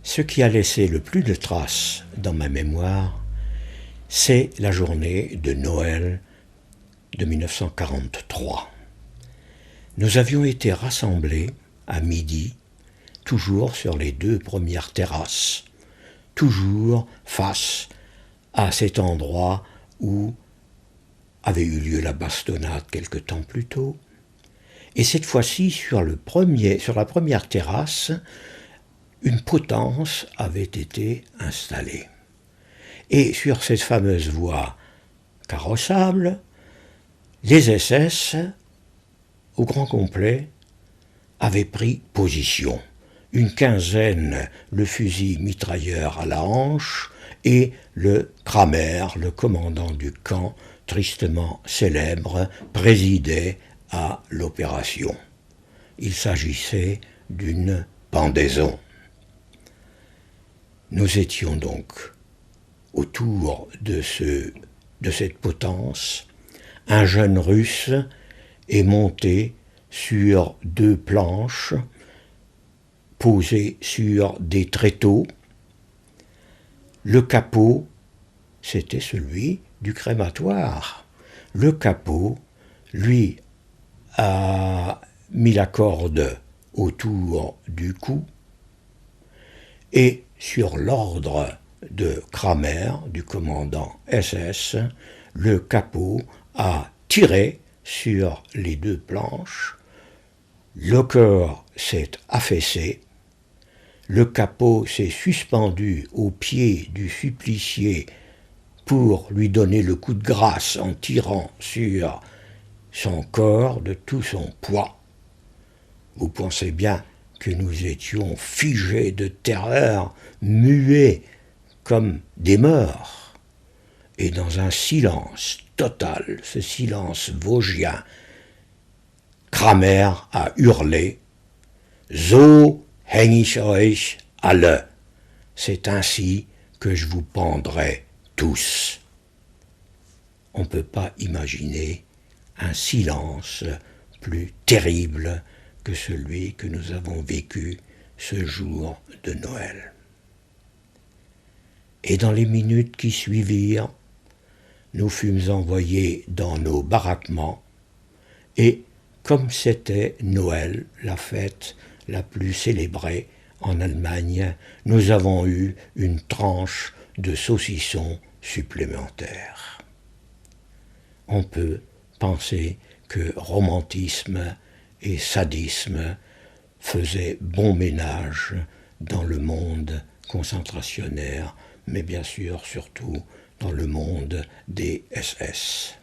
Ce qui a laissé le plus de traces dans ma mémoire, c'est la journée de Noël de 1943. Nous avions été rassemblés à midi, toujours sur les 2 premières terrasses, toujours face à cet endroit où avait eu lieu la bastonnade quelque temps plus tôt. Et cette fois-ci, sur la première terrasse, une potence avait été installée. Et sur cette fameuse voie carrossable, les SS, au grand complet, avaient pris position. Une quinzaine, le fusil mitrailleur à la hanche, et le Kramer, le commandant du camp, tristement célèbre, présidait à l'opération. Il s'agissait d'une pendaison. Nous étions donc autour de cette potence. Un jeune Russe est monté sur 2 planches posées sur des tréteaux. Le capot, c'était celui du crématoire. Le capot, lui, a mis la corde autour du cou et sur l'ordre de Kramer, du commandant SS, le capot a tiré sur les 2 planches, le corps s'est affaissé, le capot s'est suspendu au pied du supplicié pour lui donner le coup de grâce en tirant sur son corps de tout son poids. Vous pensez bien que nous étions figés de terreur, muets comme des morts, et dans un silence total, ce silence vosgien, Kramer a hurlé « So häng ich euch alle » c'est ainsi que je vous pendrai tous. On ne peut pas imaginer un silence plus terrible que celui que nous avons vécu ce jour de Noël. Et dans les minutes qui suivirent, nous fûmes envoyés dans nos baraquements, et comme c'était Noël, la fête la plus célébrée en Allemagne, nous avons eu une tranche de saucisson supplémentaire. On peut penser que romantisme et sadisme faisaient bon ménage dans le monde concentrationnaire, mais bien sûr surtout dans le monde des SS.